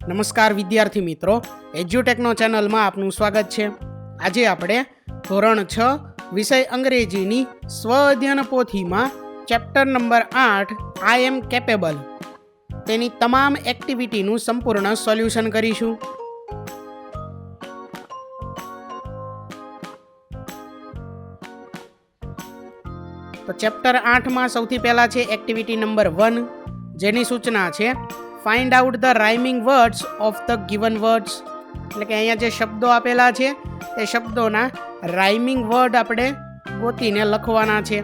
નમસ્કાર વિદ્યાર્થી મિત્રો, એજ્યુટેકનો ચેનલમાં આપનું સ્વાગત છે. આજે આપણે ધોરણ 6 વિષય અંગ્રેજીની સ્વ અધ્યયન પોથીમાં ચેપ્ટર નંબર 8 આઈ એમ કેપેબલ તેની તમામ એક્ટિવિટીનું સંપૂર્ણ સોલ્યુશન કરીશું. તો ચેપ્ટર 8માં સૌથી પહેલા છે એક્ટિવિટી નંબર 1, જેની સૂચના છે find out the rhyming words of the given words. એટલે કે અહીંયા જે શબ્દો આપેલા છે તે શબ્દોના રાઇમિંગ વર્ડ આપણે ગોતીને લખવાના છે.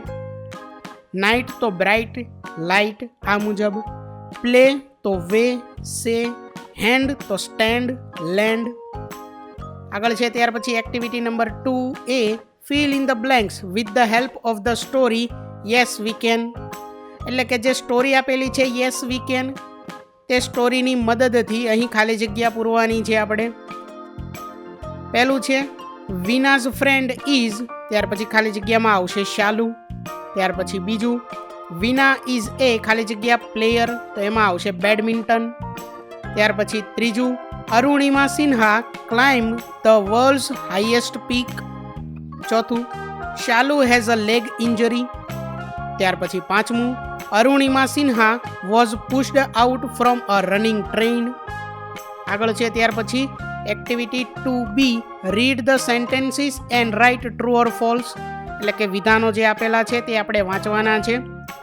નાઇટ તો બ્રાઇટ, લાઇટ આ મુજબ. પ્લે તો વે, સે. હેન્ડ તો સ્ટેન્ડ, લેન્ડ. આગળ છે ત્યાર પછી activity number 2A, fill in the blanks with the help of the story yes we can. એટલે કે જે સ્ટોરી આપેલી છે યસ વી કેન, તે સ્ટોરીની મદદથી અહીં ખાલી જગ્યા પૂરવાની છે આપણે. પહેલું છે વિનાઝ ફ્રેન્ડ ઇઝ, ત્યાર પછી ખાલી જગ્યામાં આવશે શાલુ. ત્યાર પછી બીજું વિના ઇઝ એ ખાલી જગ્યા પ્લેયર, તો એમાં આવશે બેડમિન્ટન. ત્યાર પછી ત્રીજું Arunima Sinha climb the world's highest peak. ચોથું Shalu has a leg injury. ત્યાર પછી પાંચમું Arunima Sinha was pushed out from a running train. આગળ છે ત્યાર પછી activity 2B, read the sentences and write true or false. એટલે કે વિધાનો જે આપેલા છે તે આપણે વાંચવાના છે.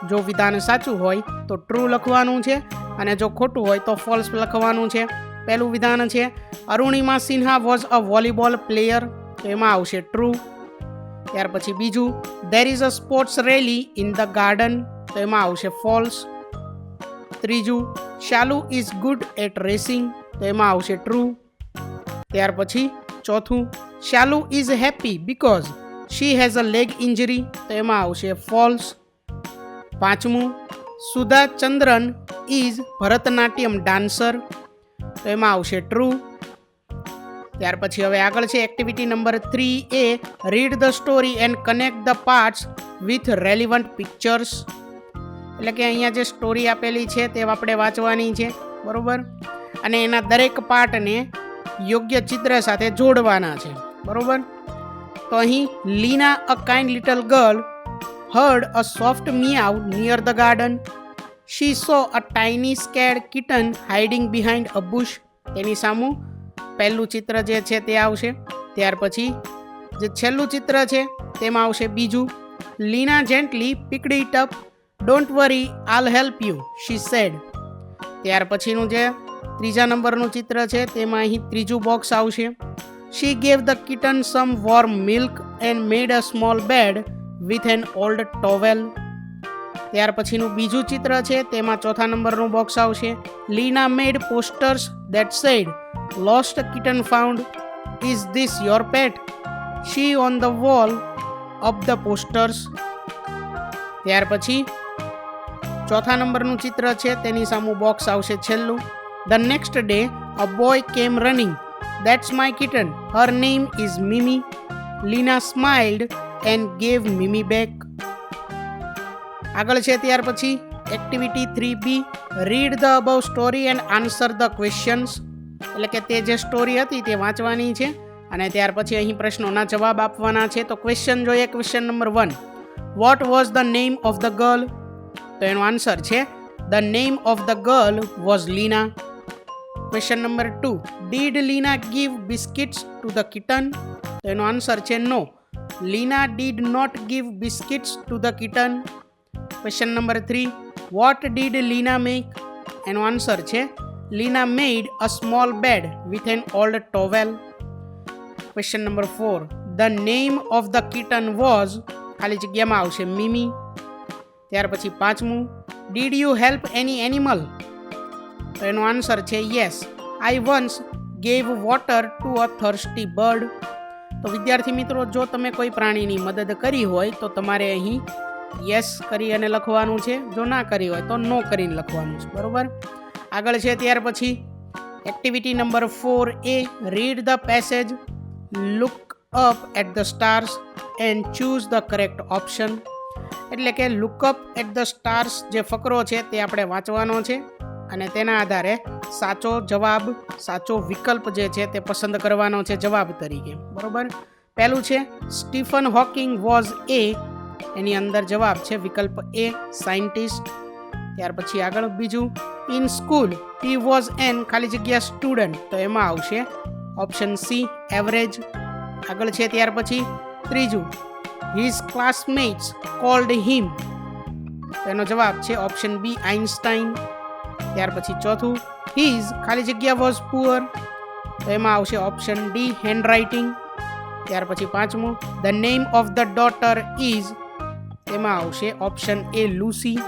જો વિધાન સાચું હોય તો ટ્રુ લખવાનું છે અને જો ખોટું હોય તો ફોલ્સ લખવાનું છે. પહેલું વિધાન છે Arunima Sinha was a volleyball player, તો એમાં આવશે ટ્રુ. ત્યાર પછી બીજું there is a sports rally in the garden, તો એમાં આવશે ફોલ્સ. ત્રીજું Shalu is good at racing, તો એમાં આવશે ટ્રુ. ત્યાર પછી ચોથું Shalu is happy because she has a leg injury, તો એમાં આવશે ફોલ્સ. પાંચમું સુધા ચંદ્રન ઇઝ ભરતનાટ્યમ ડાન્સર, તો એમાં આવશે ટ્રુ. ત્યાર પછી હવે આગળ છે activity number 3A, read the story and connect the parts with relevant pictures. એટલે કે અહીંયા જે સ્ટોરી આપેલી છે તે આપણે વાંચવાની છે, બરોબર, અને એના દરેક પાર્ટને યોગ્ય ચિત્ર સાથે જોડવાના છે, બરોબર. તો અહીં Leena a kind little girl heard a soft meow near the garden. She saw a tiny scared kitten hiding behind a bush. તેની સામું પહેલું ચિત્ર જે છે તે આવશે. ત્યાર પછી જે છેલ્લું ચિત્ર છે તેમાં આવશે બીજું Leena gently picked it up, don't worry I'll help you she sad. ત્યાર પછીનું જે ત્રીજા નંબરનું ચિત્ર છે તેમાં અહીં ત્રીજું બોક્સ આવશે. She gave the kitten some warm milk and made a small bed with an old towel. ત્યાર પછીનું બીજું ચિત્ર છે તેમાં ચોથા નંબરનું બોક્સ આવશે. Leena made posters that said lost kitten found, is this your pet, she on the wall of the posters. ત્યાર પછી ચોથા નંબરનું ચિત્ર છે તેની સામું બોક્સ આવશે છેલ્લું. The next day a boy came running, that's my kitten, her name is Mimi, Leena smiled and gave Mimi back. આગળ છે ત્યાર પછી activity 3B, read the above story and answer the questions. એટલે કે તે જે સ્ટોરી હતી તે વાંચવાની છે અને ત્યાર પછી અહીં પ્રશ્નોના જવાબ આપવાના છે. તો ક્વેશ્ચન જોઈએ. Question number 1, what was the name of the girl. તો એનો આન્સર છે the name of the girl was Leena. Question number 2, did Leena give biscuits to the kitten. તો એનો આન્સર છે no, Leena did not give biscuits to the kitten. Question number 3, what did Leena make. એનો answer છે Leena made a small bed with an old towel. Question number 4, the name of the kitten was, ખાલી જગ્યામાં આવશે મિમી. ત્યાર પછી પાંચમું did you help any animal. તો એનો આન્સર છે yes, I once gave water to a thirsty bird. તો વિદ્યાર્થી મિત્રો, જો તમે કોઈ પ્રાણીની મદદ કરી હોય તો તમારે અહીં યસ કરી અને લખવાનું છે, જો ના કરી હોય તો નો કરીને લખવાનું છે, બરોબર. આગળ છે ત્યાર પછી activity number 4A, read the passage, look up at the stars and choose the correct option. એટલે કે લુકઅપ એટ ધ સ્ટાર્સ જે ફકરો છે તે આપણે વાંચવાનો છે અને તેના આધારે સાચો જવાબ, સાચો વિકલ્પ જે છે તે પસંદ કરવાનો છે જવાબ તરીકે. બરોબર. પહેલું છે સ્ટીફન હોકિંગ વોઝ એ, એની અંદર જવાબ છે વિકલ્પ એ, સાયન્ટિસ્ટ. ત્યાર પછી આગળ બીજું, in school he was an ખાલી જગ્યા સ્ટુડન્ટ, તો એમાં આવશે ઓપ્શન સી, એવરેજ. આગળ છે ત્યાર પછી ત્રીજું, હિઝ ક્લાસમેટ્સ કોલ્ડ હિમ, તો એનો જવાબ છે ઓપ્શન બી, આઇન્સ્ટાઈન. ત્યાર પછી ચોથું, હિઝ ખાલી જગ્યા વોઝ પુઅર, તો એમાં આવશે ઓપ્શન ડી, હેન્ડરાઇટિંગ. ત્યાર પછી પાંચમું, the name of the daughter is, એમાં આવશે ઓપ્શન એ, લુસી.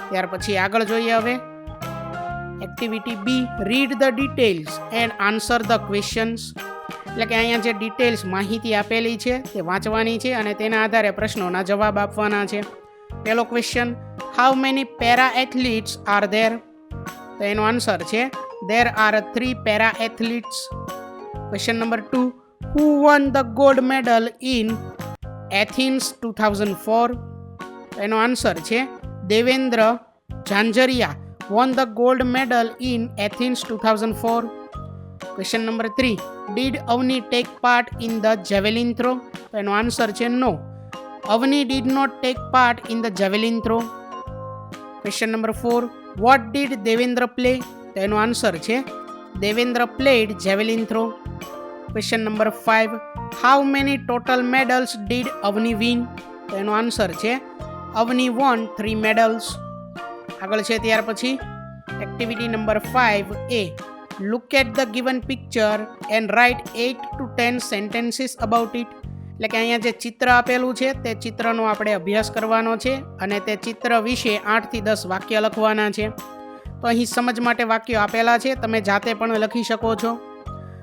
ત્યાર પછી આગળ જોઈએ હવે activity B, read the details and answer the questions, એટલે કે અહીંયા જે ડિટેલ્સ માહિતી આપેલી છે તે વાંચવાની છે અને તેના આધારે પ્રશ્નોના જવાબ આપવાના છે. પહેલો question, how many para athletes are there, તો એનો આન્સર છે there are 3 para athletes. Question number 2, who won the gold medal in Athens 2004, એનો આન્સર છે Devendra Jhanjhariya won the gold medal in Athens 2004. Question number 3, did Avni take part in the javelin throw, તો એનો answer છે no, Avni did not take part in the javelin throw. Question number 4, what did Devendra play, તો એનો answer છે Devendra played javelin throw. Question number 5, how many total medals did Avni win, તો એનો answer છે Avni won 3 medals. આગળ છે ત્યાર પછી activity number 5A, look at the given picture and write 8 to 10 sentences about it, એટલે કે અહીંયા જે ચિત્ર આપેલું છે તે ચિત્રનો આપણે અભ્યાસ કરવાનો છે અને તે ચિત્ર વિશે 8 થી 10 વાક્ય લખવાના છે. તો અહીં સમજ માટે વાક્યો આપેલા છે, તમે જાતે પણ લખી શકો છો.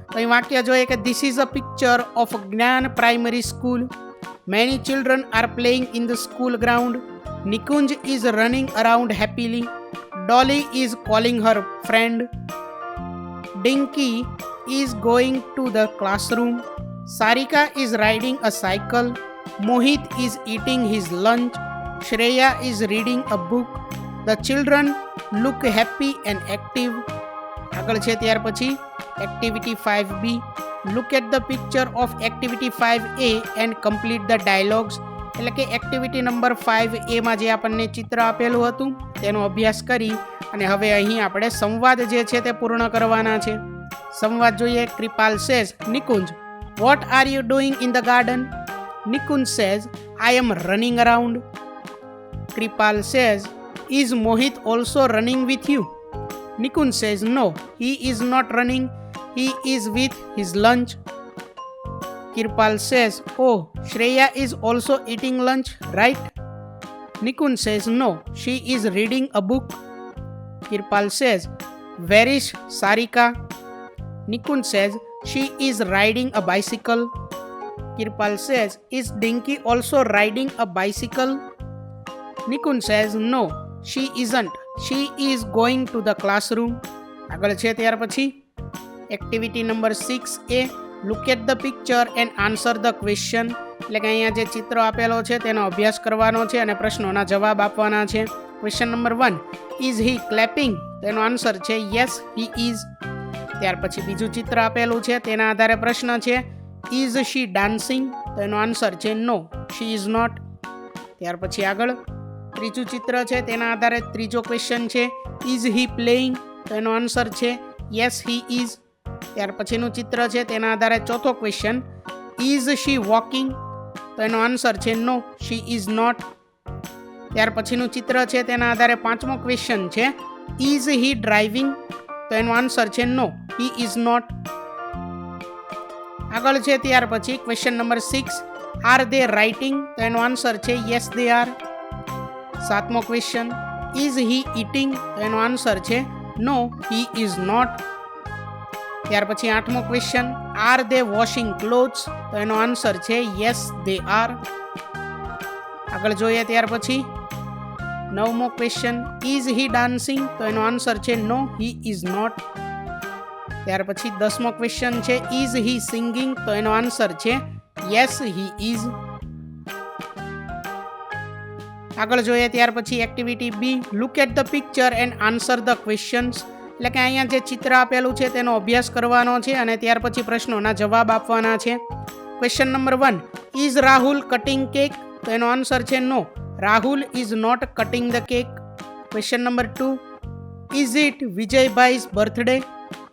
તો અહીં વાક્ય જોઈએ કે this is a picture of Gyan primary school, many children are playing in the school ground, Nikunj is running around happily, Dolly is calling her friend, Dinky is going to the classroom, Sarika is riding a cycle, Mohit is eating his lunch, Shreya is reading a book, the children look happy and active. આગળ છે ત્યાર પછી activity 5B, look at the picture of activity 5A and complete the dialogues, એટલે કે activity number 5A જે આપણને ચિત્ર આપેલું હતું તેનો અભ્યાસ કરી અને હવે અહીં આપણે સંવાદ જે છે તે પૂર્ણ કરવાના છે. સંવાદ જોઈએ. Krupal says, Nikunj, what are you doing in the garden? Nikunj says, I am running around. Krupal says, is Mohit also running with you? Nikunj says, no, he is not running, he is with his lunch. Kirpal says, oh, Shreya is also eating lunch, right? Nikun says, no, she is reading a book. Kirpal says, where is Sarika? Nikun says, she is riding a bicycle. Kirpal says, is Dinky also riding a bicycle? Nikun says, no, she isn't. She is going to the classroom. આગળ છે ત્યાર પછી activity number 6A, look at the picture and answer the question, એટલે કે અહીંયા જે ચિત્ર આપેલો છે તેનો અભ્યાસ કરવાનો છે અને પ્રશ્નોના જવાબ આપવાના છે. Question number 1, is he clapping? તેનો આન્સર છે યસ, હી ઇઝ. ત્યાર પછી બીજું ચિત્ર આપેલું છે તેના આધારે પ્રશ્ન છે ઇઝ શી ડાન્સિંગ? તો એનો આન્સર છે નો, શી ઇઝ નોટ. ત્યાર પછી આગળ ત્રીજું ચિત્ર છે તેના આધારે ત્રીજો ક્વેશ્ચન છે ઇઝ હી પ્લેઇંગ? તો એનો આન્સર છે યસ, હી ઇઝ. ત્યાર પછીનું ચિત્ર છે તેના આધારે ચોથો ક્વેશ્ચન ઇઝ શી વોકિંગ? તો એનો આન્સર છે નો, શી ઇઝ નોટ. ત્યાર પછીનું ચિત્ર છે તેના આધારે પાંચમો ક્વેશ્ચન છે ઇઝ હી ડ્રાઇવિંગ? તો એનો આન્સર છે નો, હી ઇઝ નોટ. આગળ છે ત્યાર પછી ક્વેશ્ચન નંબર 6, આર દે રાઇટિંગ? તો એનો આન્સર છે યસ દે આર. સાતમો ક્વેશ્ચન ઇઝ હી ઇટિંગ? તો એનો આન્સર છે નો, હી ઇઝ નોટ. ત્યાર પછી આઠમો ક્વેશ્ચન આર દે વોશિંગ ક્લોથ્સ? તો એનો આન્સર છે યસ દે આર. આગળ જોઈએ ત્યાર પછી નવમો ક્વેશ્ચન ઇઝ હી ડાન્સિંગ? તો એનો આન્સર છે નો, હી ઇઝ નોટ. ત્યાર પછી 10મો ક્વેશ્ચન છે ઇઝ હી સિંગિંગ? તો એનો આન્સર છે યસ, હી ઇઝ. આગળ જોઈએ ત્યાર પછી activity B, look at the picture and answer the questions. એટલે કે અહીંયા જે ચિત્ર આપેલું છે તેનો અભ્યાસ કરવાનો છે અને ત્યાર પછી પ્રશ્નોના જવાબ આપવાના છે. Question number 1, is Rahul cutting cake? તો એનો આન્સર છે no, Rahul is not cutting the cake. Question number 2, is it Vijaybhai's birthday?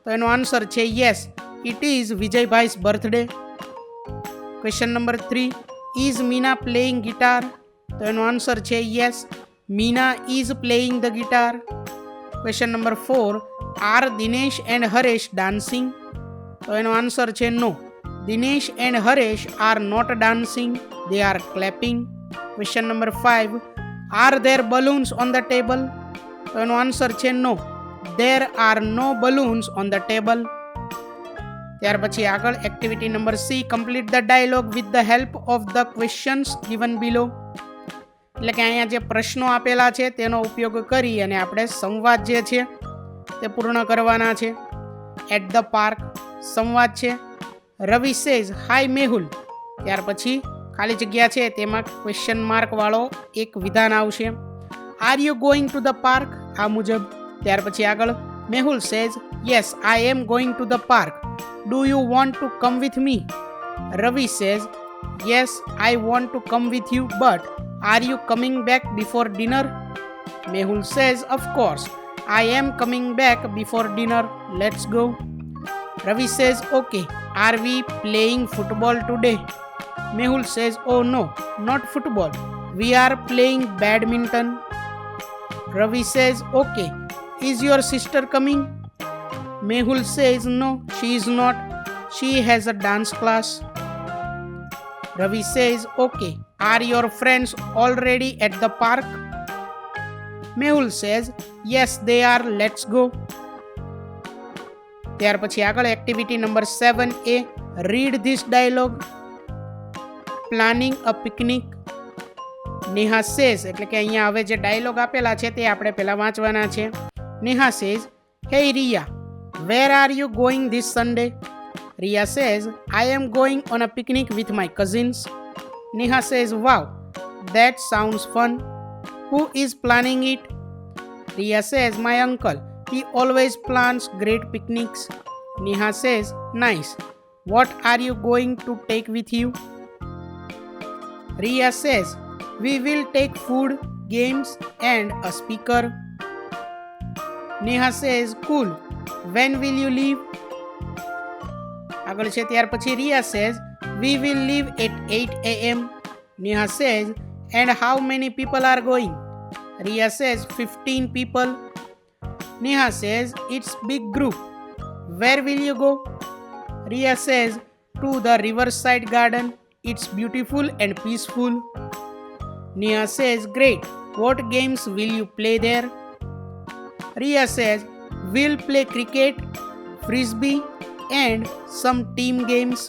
તો એનો આન્સર છે yes, it is Vijaybhai's birthday. Question number 3, is Meena playing guitar? તો એનો આન્સર છે yes, Meena is playing the guitar. Question number 4, are Dinesh and Haresh dancing? તો એનો answer છે no, Dinesh and Haresh are not dancing, they are clapping. Question number 5, are there balloons on the table? તો એનો answer છે નો, there are no balloons on the table. ત્યાર પછી આગળ activity number C, complete the dialogue with the help of the questions given below. એટલે કે અહીંયા જે પ્રશ્નો આપેલા છે તેનો ઉપયોગ કરી અને આપણે સંવાદ જે છે તે પૂર્ણ કરવાના છે. એટ ધ પાર્ક સંવાદ છે. રવિ સેઝ હાય મેહુલ. ત્યાર પછી ખાલી જગ્યા છે તેમાં ક્વેશ્ચન માર્ક વાળો એક વિધાન આવશે. Are you going to the park? આ મુજબ. ત્યાર પછી આગળ Mehul says yes I am going to the park. Do you want to come with me? Ravi says yes I want to come with you, but are you coming back before dinner? Mehul says of course I am coming back before dinner, let's go. Ravi says okay, are we playing football today? Mehul says O no, not football, we are playing badminton. Ravi says okay, is your sister coming? Mehul says no, she is not. She has a dance class. Ravi says okay. Are your friends already at the park? Mehul says yes they are, let's go. ત્યાર પછી આગળ activity number 7A, read this dialogue. Planning a picnic. Neha says, એટલે કે અહીંયા હવે જે dialog આપેલા છે તે આપણે પહેલા વાંચવાના છે. નેહા સેઝ હે Riya, where are you going this Sunday? Riya says, I am going on a picnic with my cousins. Neha says, wow, that sounds fun. Who is planning it? Riya says, my uncle. He always plans great picnics. Neha says, nice. What are you going to take with you? Riya says, we will take food, games and a speaker. Neha says, cool. When will you leave? આગળ છે ત્યાર પછી Riya says we will leave at 8 a.m. Neha says, and how many people are going? Riya says 15 people. Neha says, it's big group. Where will you go? Riya says, to the riverside garden. It's beautiful and peaceful. Neha says, great. What games will you play there? Riya says, we'll play cricket, frisbee and some team games.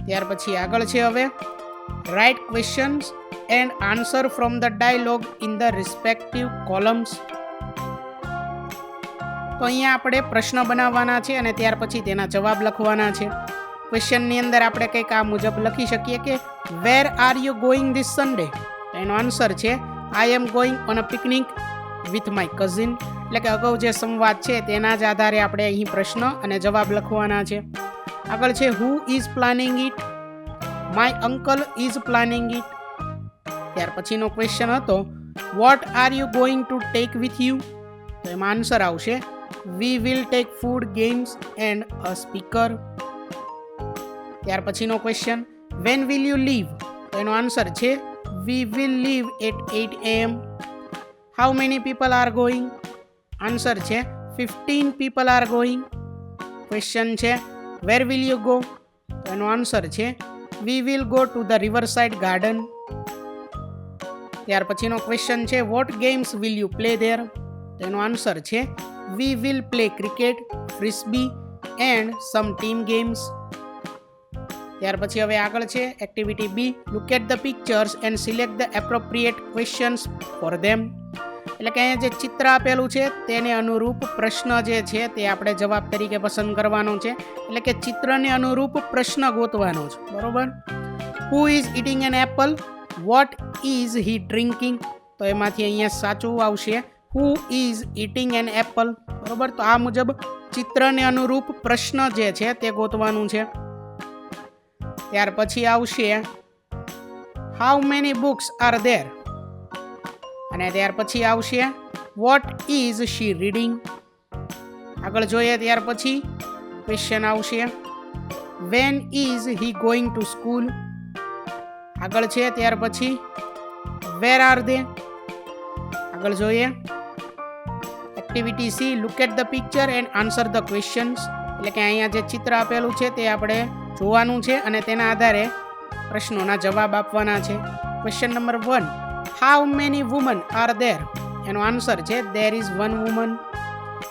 ત્યાર પછી આગળ છે હવે write questions and answer from the dialogue in the respective columns. તો અહીંયા આપણે પ્રશ્ન બનાવવાના છે અને ત્યાર પછી તેના જવાબ લખવાના છે. ક્વેશ્ચનની અંદર આપણે કંઈક આ મુજબ લખી શકીએ કે where are you going this Sunday? એનો આન્સર છે I am going on a picnic with my cousin. એટલે કે અગાઉ જે સંવાદ છે તેના જ આધારે આપણે અહીં પ્રશ્ન અને જવાબ લખવાના છે. આગળ છે who is planning it? My uncle is planning it. ત્યાર પછીનો ક્વેશ્ચન હતો what are you going to take with you? તો એમાં આન્સર આવશે we will take food, games and a speaker. ત્યાર પછીનો question when will you leave? તો એનો આન્સર છે we will leave at 8 a.m. How many people are going? Answer છે 15 people are going. Question છે વેર વિલ યુ ગો? તો એનો answer છે we will go to the riverside garden. ત્યાર પછીનો ક્વેશ્ચન છે what games will you play there? તો એનો આન્સર છે we will play cricket, frisbee and some team games. ત્યાર પછી હવે આગળ છે activity B, look at the pictures and select the appropriate questions for them. એટલે કે અહીંયા જે ચિત્ર આપેલું છે તેને અનુરૂપ પ્રશ્ન જે છે તે આપણે જવાબ તરીકે પસંદ કરવાનો છે. એટલે કે ચિત્રને અનુરૂપ પ્રશ્ન ગોતવાનો છે, બરોબર. Who is eating an apple? What is he drinking, તો એમાંથી અહીંયા સાચું આવશે who is eating an apple. બરોબર, તો આ મુજબ ચિત્રને અનુરૂપ પ્રશ્ન જે છે તે ગોતવાનું છે. ત્યાર પછી આવશે how many books are there, અને ત્યાર પછી આવશે વોટ ઇઝ શી રીડિંગ. આગળ જોઈએ ત્યાર પછી ક્વેશ્ચન આવશે when is he going to school. આગળ છે ત્યાર પછી વેર આર ધે. આગળ જોઈએ activity C look at the picture and answer the questions. એટલે કે અહીંયા જે ચિત્ર આપેલું છે તે આપણે જોવાનું છે અને તેના આધારે પ્રશ્નોના જવાબ આપવાના છે. Question number 1, how many woman are there. એનો આન્સર છે there is 1 woman.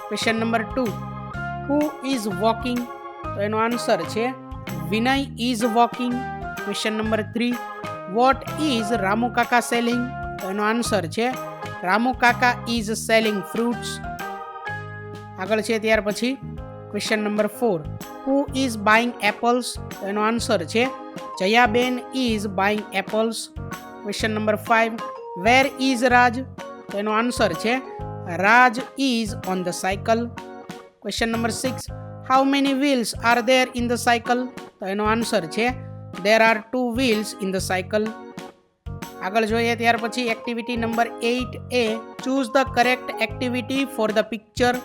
Question number 2, who is walking. તો એનો આન્સર છે Vinay is walking. Question number 3, what is Ramu Kaka selling. તો એનો આન્સર છે રામુ કાકા ઇઝ સેલિંગ ફ્રૂટ્સ. આગળ છે ત્યાર પછી question number 4, who is buying apples. તો એનો આન્સર છે Jayaben is buying apples. Question number 5, where is Raj. તો એનો આન્સર છે Raj is on the cycle. Question number 6, how many wheels are there in the cycle. તો એનો આન્સર છે there are 2 wheels in the cycle. આગળ જોઈએ ત્યાર પછી activity number 8A, choose the correct activity for the picture.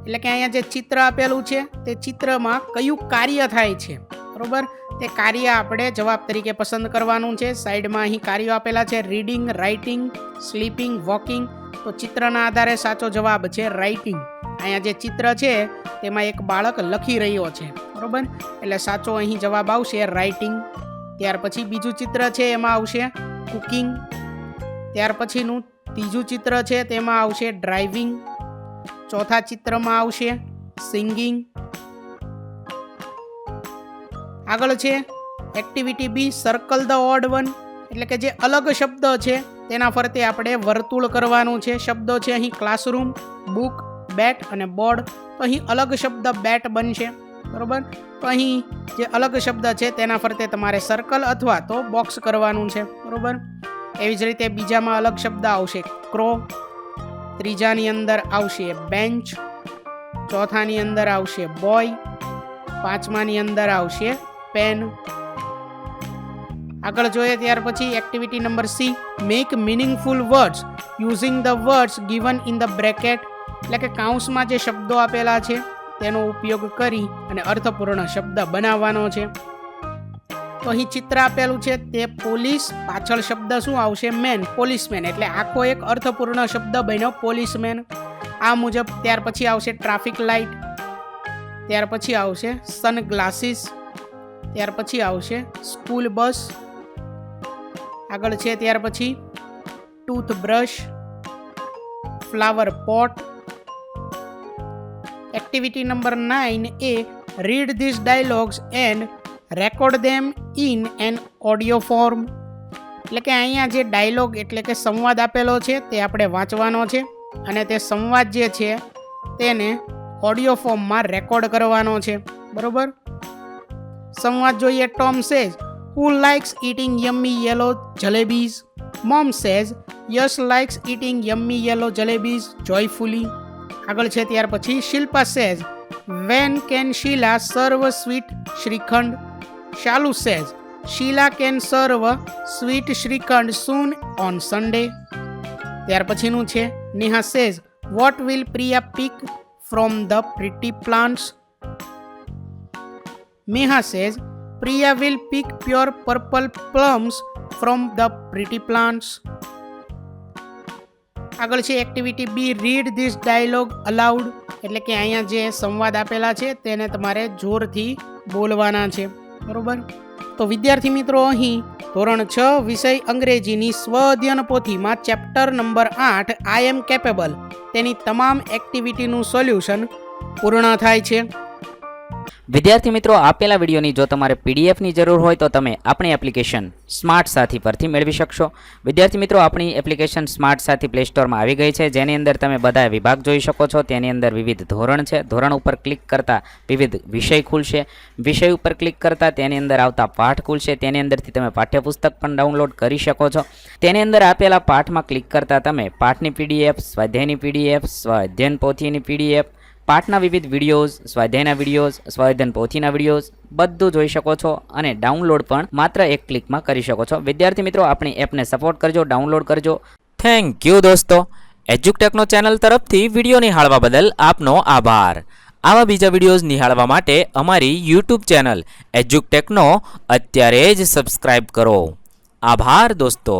એટલે કે અહીંયા જે ચિત્ર આપેલું છે તે ચિત્રમાં કયું કાર્ય થાય છે, બરોબર, તે કાર્ય આપણે જવાબ તરીકે પસંદ કરવાનું છે. સાઈડમાં અહીં કાર્યો આપેલા છે રીડિંગ, રાઇટિંગ, સ્લીપિંગ, વોકિંગ. તો ચિત્રના આધારે સાચો જવાબ છે રાઇટિંગ. અહીંયા જે ચિત્ર છે તેમાં એક બાળક લખી રહ્યો છે, બરોબર, એટલે સાચો અહીં જવાબ આવશે રાઇટિંગ. ત્યાર પછી બીજું ચિત્ર છે એમાં આવશે કુકિંગ. ત્યાર પછીનું ત્રીજું ચિત્ર છે તેમાં આવશે ડ્રાઇવિંગ. ચોથા ચિત્રમાં આવશે સિંગિંગ. આગળ છે activity B, circle the odd one. એટલે કે જે અલગ શબ્દ છે તેના ફરતે આપણે વર્તુળ કરવાનું છે. શબ્દો છે અહીં ક્લાસરૂમ, બુક, બેટ અને બોર્ડ. તો અહીં અલગ શબ્દ બેટ બનશે, બરોબર. તો અહીં જે અલગ શબ્દ છે તેના ફરતે તમારે સર્કલ અથવા તો બોક્સ કરવાનું છે, બરોબર. એવી જ રીતે બીજામાં અલગ શબ્દ આવશે ક્રો, ત્રીજાની અંદર આવશે બેન્ચ, ચોથાની અંદર આવશે બોય, પાંચમાની અંદર આવશે પેન. આગળ જોઈએ ત્યાર પછી activity number C, make meaningful words using the words given in the bracket. એટલે કે કાઉન્સમાં જે શબ્દો આપેલા છે તેનો ઉપયોગ કરી અને અર્થપૂર્ણ શબ્દ બનાવવાનો છે. તો અહીં ચિત્ર આપેલું છે તે પોલીસ, પાછળ શબ્દ શું આવશે મેન, પોલીસમેન. એટલે આખો એક અર્થપૂર્ણ શબ્દ બન્યો પોલીસમેન. આ મુજબ ત્યાર પછી આવશે ટ્રાફિક લાઇટ, ત્યાર પછી આવશે સનગ્લાસીસ, ત્યાર પછી આવશે સ્કૂલ બસ. આગળ છે ત્યાર પછી toothbrush, flower pot. Activity number 9A, read this dialogues and record them in an audio form. એટલે કે અહીંયા જે ડાયલોગ એટલે કે સંવાદ આપેલો છે તે આપણે વાંચવાનો છે અને તે સંવાદ જે છે તેને ઓડિયો ફોર્મમાં રેકોર્ડ કરવાનો છે, બરોબર. સંવાદ જોઈએ. Tom says who likes eating yummy yellow jalebis. Mom says Yash likes eating yummy yellow jalebis joyfully. આગળ છે ત્યાર પછી Shilpa says when can Sheela serve sweet shrikhand. Shalu says Sheela can serve sweet shrikhand soon on Sunday. ત્યાર પછીનું છે Neha says what will Priya pick from the pretty plants. Meha says Priya will pick pure purple plums from the pretty plants. આગળ છે activity B, read this dialogue aloud. એટલે કે અહીંયા જે સંવાદ આપેલા છે તેને તમારે જોરથી બોલવાના છે, બરોબર. તો વિદ્યાર્થી મિત્રો અહીં ધોરણ 6 વિષય અંગ્રેજીની સ્વ અધ્યયન પોથીમાં ચેપ્ટર નંબર 8 આઈ એમ કેપેબલ તેની તમામ એક્ટિવિટીનું સોલ્યુશન પૂર્ણ થાય છે. વિદ્યાર્થી મિત્રો, આપેલા વિડીયોની જો તમારે પીડીએફની જરૂર હોય તો તમે આપણી એપ્લિકેશન સ્માર્ટ સાથી પરથી મેળવી શકશો. વિદ્યાર્થી મિત્રો, આપણી એપ્લિકેશન સ્માર્ટ સાથી પ્લે સ્ટોરમાં આવી ગઈ છે, જેની અંદર તમે બધા વિભાગ જોઈ શકો છો. તેની અંદર વિવિધ ધોરણ છે. ધોરણ ઉપર ક્લિક કરતાં વિવિધ વિષય ખુલશે. વિષય ઉપર ક્લિક કરતાં તેની અંદર આવતા પાઠ ખુલશે. તેની અંદરથી તમે પાઠ્યપુસ્તક પણ ડાઉનલોડ કરી શકો છો. તેની અંદર આપેલા પાઠમાં ક્લિક કરતાં તમે પાઠની પીડીએફ, સ્વાધ્યાયની પીડીએફ, સ્વાધ્યાયન પોથીની પીડીએફ, પાઠના વિવિધ વિડીયોઝ, સ્વાધ્યાયના વિડીયોઝ, સ્વાધ્યાયન પોથીના વિડીયોઝ બધું જોઈ શકો છો અને ડાઉનલોડ પણ માત્ર એક ક્લિકમાં કરી શકો છો. વિદ્યાર્થી મિત્રો, આપણી એપને સપોર્ટ કરજો, ડાઉનલોડ કરજો. થેન્ક યુ દોસ્તો. એજ્યુકટેકનો ચેનલ તરફથી વિડીયો નિહાળવા બદલ આપનો આભાર. આવા બીજા વિડીયોઝ નિહાળવા માટે અમારી યુટ્યુબ ચેનલ એજ્યુકટેકનો અત્યારે જ સબસ્ક્રાઇબ કરો. આભાર દોસ્તો.